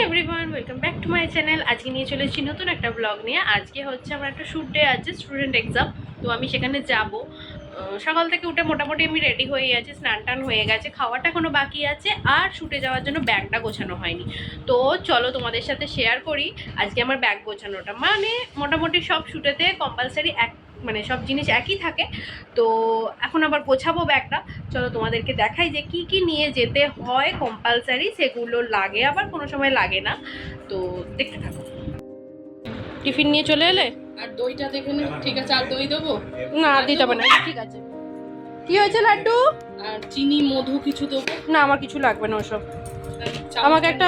Everyone, welcome back to my channel. আজকে নিয়ে চলেছি নতুন একটা ব্লগ নিয়ে। আজকে হচ্ছে আমার একটা শ্যুট ডে আছে, স্টুডেন্ট এক্সাম। তো আমি সেখানে যাব। সকাল থেকে উঠে মোটামুটি আমি রেডি হয়ে আছি, স্নান টান হয়ে গেছে, খাওয়াটা এখনো বাকি আছে, আর শ্যুটে যাওয়ার জন্য ব্যাগটা গোছানো হয়নি। তো চলো তোমাদের সাথে শেয়ার করি আজকে আমার ব্যাগ গোছানোটা। মানে মোটামুটি সব শ্যুটেতে কম্পালসারি মানে সব জিনিস একই থাকে। তো এখন আবার গোছাবো ব্যাগটা। চলো তোমাদেরকে দেখাই যে কি কি নিয়ে যেতে হয় কম্পালসারি, সেগুলো লাগে আবার কোনো সময় লাগে না। তো দেখতে থাকো। টিফিন নিয়ে চলে এলে? আর দইটা দেখে নে, ঠিক আছে? আর দই দেবো? না, দিতে হবে না, ঠিক আছে। কি হয়েছে লাড্ডু? আর চিনি মধু কিছু দেবো? না, আমার কিছু লাগবে না ওসব। আমাকে একটা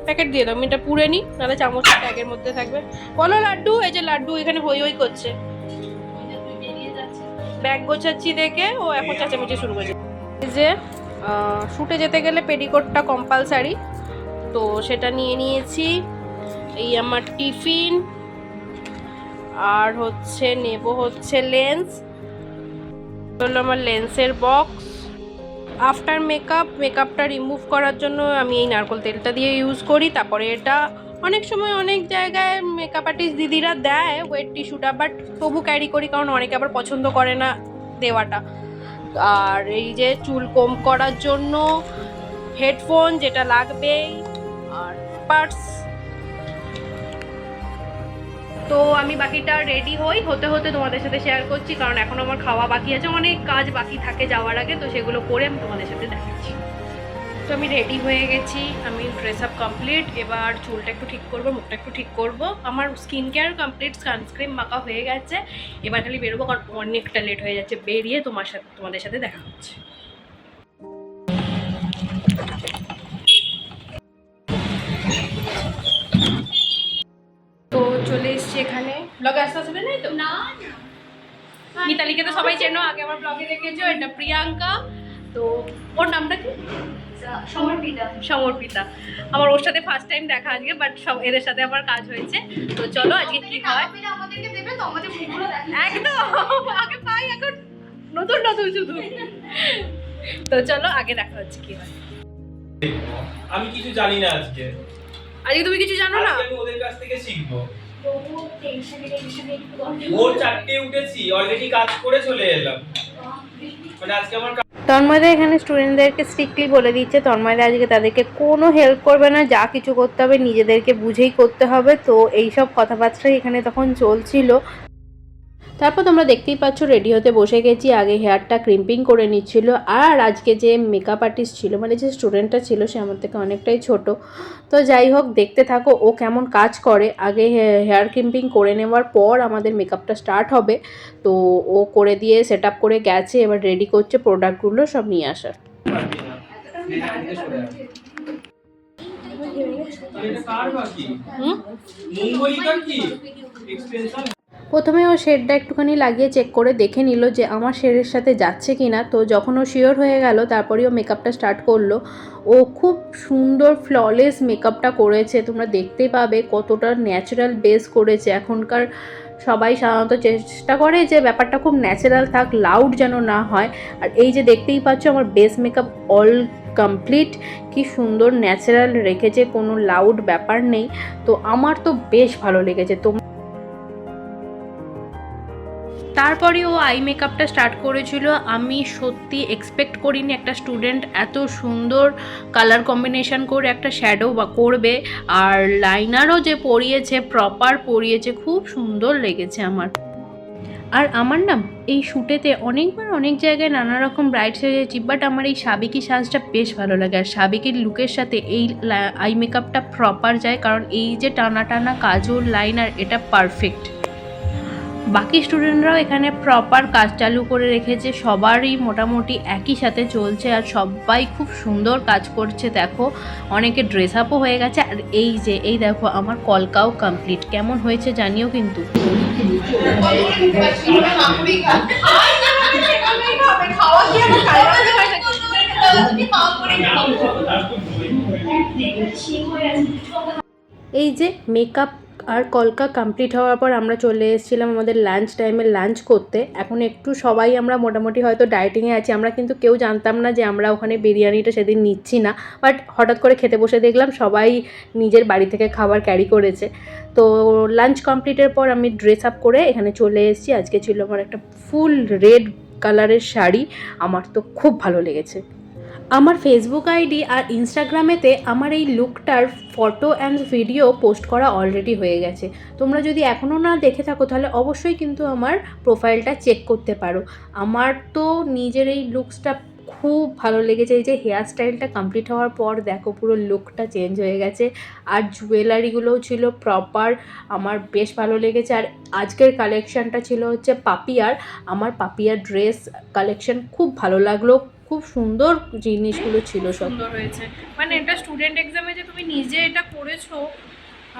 প্যাকেট দিয়ে দাও, আমি এটা পুড়ে নিই, নাহলে চামচটা ব্যাগের মধ্যে থাকবে। বলো লাড্ডু। এই যে লাড্ডু এখানে হই হই করছে, ব্যাগ গোছাচ্ছি দেখে ও এখন চেঁচামেচি শুরু করেছে। এই যে শ্যুটে যেতে গেলে পেটিকোটটা কম্পালসারি, তো সেটা নিয়ে নিয়েছি। এই আমার টিফিন, আর হচ্ছে নেব হচ্ছে লেন্স, হলো আমার লেন্সের বক্স। আফটার মেকআপটা রিমুভ করার জন্য আমি এই নারকেল তেলটা দিয়ে ইউজ করি। তারপরে এটা অনেক সময় অনেক জায়গায় মেকআপ আর্টিস্ট দিদিরা দেয় ওয়েট টিস্যুটা, বাট তবু ক্যারি করি, কারণ অনেকে আবার পছন্দ করে না দেওয়াটা। আর এই যে চুল কম করার জন্য হেডফোন যেটা লাগবেই, আর পার্স। তো আমি বাকিটা রেডি হতে হতে তোমাদের সাথে শেয়ার করছি, কারণ এখন আমার খাওয়া বাকি আছে, অনেক কাজ বাকি থাকে যাওয়ার আগে। তো সেগুলো করে আমি তোমাদের সাথে দেখাচ্ছি। তো আমি রেডি হয়ে গেছি, আমি ড্রেস আপ কমপ্লিট। এবার চুলটা একটু ঠিক করবো, মুখটা একটু ঠিক করবো। আমার স্কিন কেয়ার কমপ্লিট, সানস্ক্রিন মাখা হয়ে গেছে। এবার খালি বেরোবো, কারণ অনেকটা লেট হয়ে যাচ্ছে। বেরিয়ে তোমাদের সাথে দেখা হচ্ছে। তো চলে এসছি এখানে। ব্লগে আসতে আসবে নাই তো? না, মিতালিকে তো সবাই চেনো, আগে আমার ব্লগে দেখেছো। এটা প্রিয়াঙ্কা। তো ওর নামটা কি? সমর্পিতা। আমার ওর সাথে ফার্স্ট টাইম দেখা আজকে, বাট সব এদের সাথে আমার কাজ হয়েছে। তো চলো আজকে কি হয়। একদম আগে পাই, এখন নতুন নতুন শুধু। তো চলো আগে দেখা হচ্ছে কি হয়। আমি কিছু জানি না আজকে। আজকে তুমি কিছু জানো না? আমি ওদের কাছ থেকে শিখবো। ভোর 4টে উঠেছি, অলরেডি কাজ করে চলে এলাম। মানে আজকে আমার তন্ময়দা এখানে স্টুডেন্টদেরকে স্ট্রিক্টলি বলে দিচ্ছে, তন্ময়দা আজকে তাদেরকে কোনো হেল্প করবে না, যা কিছু করতে হবে নিজেদেরকে বুঝেই করতে হবে। তো এইসব কথাবার্তাই এখানে তখন চলছিল। তারপর তোমরা দেখতেই পাচ্ছ রেডি হতে বসে গেছি। আগে হেয়ারটা ক্রিম্পিং করে নিচ্ছিল। আর আজকে যে মেকআপ আর্টিস্ট ছিল, মানে যে স্টুডেন্টটা ছিল, সে আমার থেকে অনেকটাই ছোট। তো যাই হোক, দেখতে থাকো ও কেমন কাজ করে। আগে হেয়ার ক্রিম্পিং করে নেওয়ার পর আমাদের মেকআপটা স্টার্ট হবে। তো ও করে দিয়ে সেট আপ করে গেছে, এবার রেডি করছে প্রোডাক্টগুলো সব নিয়ে আসার। প্রথমে ও শেডটা একটুখানি লাগিয়ে চেক করে দেখে নিল যে আমার শেডের সাথে যাচ্ছে কি না। তো যখন ও শিওর হয়ে গেল, তারপরেই ও মেকআপটা স্টার্ট করলো। ও খুব সুন্দর ফ্ললেস মেকআপটা করেছে, তোমরা দেখতেই পাবে কতটা ন্যাচারাল বেস করেছে। এখনকার সবাই সাধারণত চেষ্টা করে যে ব্যাপারটা খুব ন্যাচারাল থাক, লাউড যেন না হয়। আর এই যে দেখতেই পাচ্ছ আমার বেস মেকআপ অল কমপ্লিট, কি সুন্দর ন্যাচারাল রেখেছে, কোনো লাউড ব্যাপার নেই। তো আমার তো বেশ ভালো লেগেছে। তারপরে ও আই মেকআপটা স্টার্ট করেছিল। আমি সত্যি এক্সপেক্ট করিনি একটা স্টুডেন্ট এত সুন্দর কালার কম্বিনেশন করে একটা শ্যাডো বা করবে, আর লাইনারও যে পরিয়েছে, প্রপার পরিয়েছে, খুব সুন্দর লেগেছে আমার। আর আমার না এই শ্যুটেতে অনেকবার অনেক জায়গায় নানা রকম ব্রাইট সেজেছি, বাট আমার এই সাবেকি সাজটা বেশ ভালো লাগে। আর সাবেকির লুকের সাথে এই আই মেকআপটা প্রপার যায়, কারণ এই যে টানা টানা কাজল লাইনার, এটা পারফেক্ট। বাকি স্টুডেন্টরাও এখানে প্রপার কাজ চালু করে রেখেছে, সবারই মোটামুটি একই সাথে চলছে, আর সবাই খুব সুন্দর কাজ করছে। দেখো অনেকে ড্রেস আপও হয়ে গেছে। আর এই দেখো আমার কলকাও কমপ্লিট। কেমন হয়েছে জানিও কিন্তু। এই যে মেকআপ আর কলকা কমপ্লিট হওয়ার পর আমরা চলে এসেছিলাম আমাদের লাঞ্চ টাইমে লাঞ্চ করতে। এখন একটু সবাই আমরা মোটামুটি হয়তো ডায়েটিংয়ে আছি, আমরা কিন্তু কেউ জানতাম না যে আমরা ওখানে বিরিয়ানিটা সেদিন নিচ্ছি না, বাট হঠাৎ করে খেতে বসে দেখলাম সবাই নিজের বাড়ি থেকে খাবার ক্যারি করেছে। তো লাঞ্চ কমপ্লিটের পর আমি ড্রেস আপ করে এখানে চলে এসেছি। আজকে ছিল আমার একটা ফুল রেড কালারের শাড়ি, আমার তো খুব ভালো লেগেছে। আমার ফেসবুক আইডি আর ইনস্টাগ্রামেতে আমার এই লুকটার ফটো অ্যান্ড ভিডিও পোস্ট করা অলরেডি হয়ে গেছে। তোমরা যদি এখনও না দেখে থাকো তাহলে অবশ্যই কিন্তু আমার প্রোফাইলটা চেক করতে পারো। আমার তো নিজের এই লুকসটা খুব ভালো লেগেছে। এই যে হেয়ার স্টাইলটা কমপ্লিট হওয়ার পর দেখো পুরো লুকটা চেঞ্জ হয়ে গেছে, আর জুয়েলারিগুলোও ছিল প্রপার, আমার বেশ ভালো লেগেছে। আর আজকের কালেকশানটা ছিল হচ্ছে পাপিয়ার, আমার পাপিয়ার ড্রেস কালেকশন খুব ভালো লাগলো, খুব সুন্দর জিনিসগুলো ছিল সব। সুন্দর হয়েছে, মানে এটা স্টুডেন্ট এক্সামে যে তুমি নিজে এটা করেছো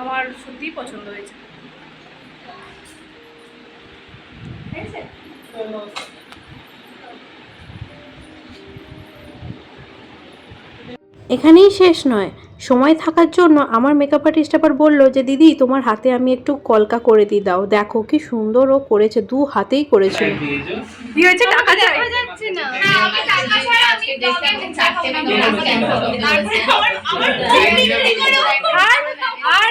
আমার সত্যিই পছন্দ হয়েছে। এখানেই শেষ নয়, সময় থাকার জন্য আমার মেকআপ আর্টিস্ট আবার বললো যে দিদি তোমার হাতে আমি একটু কলকা করে দিই দাও। দেখো কি সুন্দর ও করেছে, দু হাতেই করেছিল। কি হয়েছে, টাকা দেখা যাচ্ছে না। আমি টাকা ছাড়া আজকে চারটে আর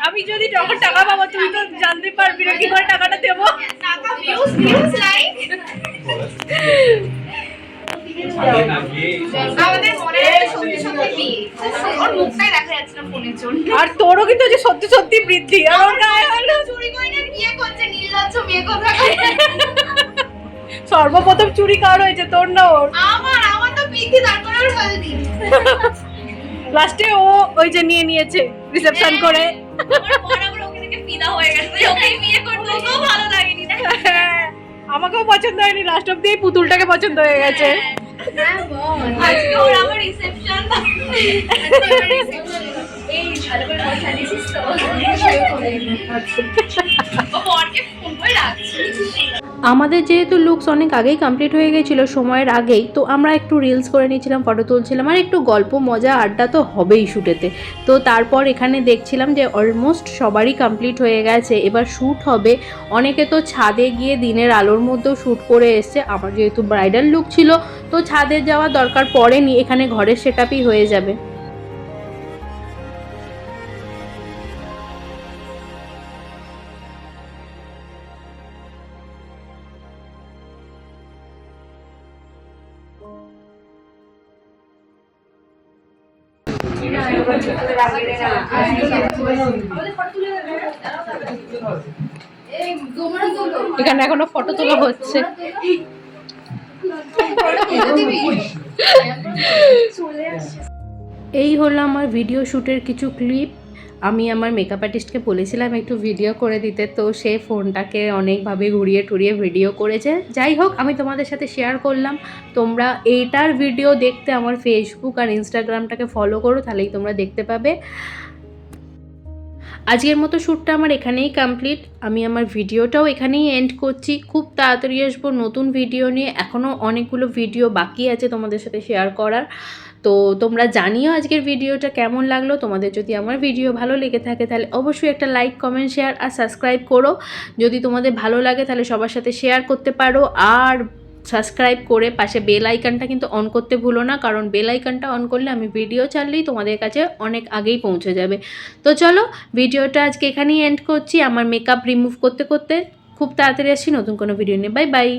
আমি যদি যখন টাকা পাবো তুই তো জানতে পারবি না কি করে টাকাটা দেবো। টাকা ভিউজ লাইক আমাদের মনে সত্যি সত্যি বিয়ে, ওর মুখটাই দেখা যাচ্ছে না ফোনের জন্য। আর তোরও কিন্তু যে সত্যি সত্যি বৃদ্ধি, আমার গায়ে হলো চুরি করে না বিয়ে করছে, নির্লজ্জ মেয়ে কোথায়। সর্বপ্রথম চুরি কার হয়েছে, তোর না ওর? আমার তো বৃদ্ধি, তারপরে ওর হলদি। লাস্টে ও ওই যে নিয়ে নিয়েছে রিসেপশন করে। আমার বর আবার ওকে দেখে ফিদা হয়ে গেছে, ওকেই বিয়ে করতে, ওকেও ভালো লাগেনি না। আমাকেও পছন্দ হয়নি, লাস্ট অব্দি পুতুলটাকে পছন্দ হয়ে গেছে। হ্যাঁ বল, আজকে ওর আমার রিসেপশন। এই ভালো করে বসা দিছিস তো, ও বরকে ফোন করে রাখছি। আমাদের যেহেতু লুকস অনেক আগেই কমপ্লিট হয়ে গেছিলো, সময়ের আগেই, তো আমরা একটু রিলস করে নিয়েছিলাম, ফটো তুলছিলাম, আর একটু গল্প মজা আড্ডা তো হবেই শ্যুটেতে। তো তারপর এখানে দেখছিলাম যে অলমোস্ট সবারই কমপ্লিট হয়ে গেছে, এবার শ্যুট হবে। অনেকে তো ছাদে গিয়ে দিনের আলোর মধ্যেও শ্যুট করে এসছে, আমার যেহেতু ব্রাইডাল লুক ছিল তো ছাদে যাওয়ার দরকার পড়েনি, এখানে ঘরের সেটআপই হয়ে যাবে। এখানে এখনো ফটো তোলা হচ্ছে। এই হলো আমার ভিডিও শ্যুটের কিছু ক্লিপ। আমি আমার মেকআপ আর্টিস্টকে বলেছিলাম একটু ভিডিও করে দিতে, তো সে ফোনটাকে অনেকভাবে ঘুরিয়ে টুরিয়ে ভিডিও করেছে। যাই হোক, আমি তোমাদের সাথে শেয়ার করলাম। তোমরা এইটার ভিডিও দেখতে আমার ফেসবুক আর ইনস্টাগ্রামটাকে ফলো করো, তাহলেই তোমরা দেখতে পাবে। আজকের মতো শ্যুটটা আমার এখানেই কমপ্লিট, আমি আমার ভিডিওটাও এখানেই এন্ড করছি। খুব তাড়াতাড়ি আসবো নতুন ভিডিও নিয়ে, এখনও অনেকগুলো ভিডিও বাকি আছে তোমাদের সাথে শেয়ার করার। তো তোমরা জানিও আজকের ভিডিওটা কেমন লাগলো। তোমাদের যদি আমার ভিডিও ভালো লেগে থাকে তাহলে অবশ্যই একটা লাইক, কমেন্ট, শেয়ার আর সাবস্ক্রাইব করো। যদি তোমাদের ভালো লাগে তাহলে সবার সাথে শেয়ার করতে পারো, আর সাবস্ক্রাইব করে পাশে বেল আইকনটা কিন্তু অন করতে ভুলো না, কারণ বেল আইকনটা অন করলে আমি ভিডিও ছাড়লেই তোমাদের কাছে অনেক আগেই পৌঁছে যাবে। তো চলো, ভিডিওটা আজকে এখানেই এন্ড করছি। আমার মেকআপ রিমুভ করতে করতে খুব তাড়াতাড়ি আসছি নতুন কোনো ভিডিও নিয়ে। Bye bye.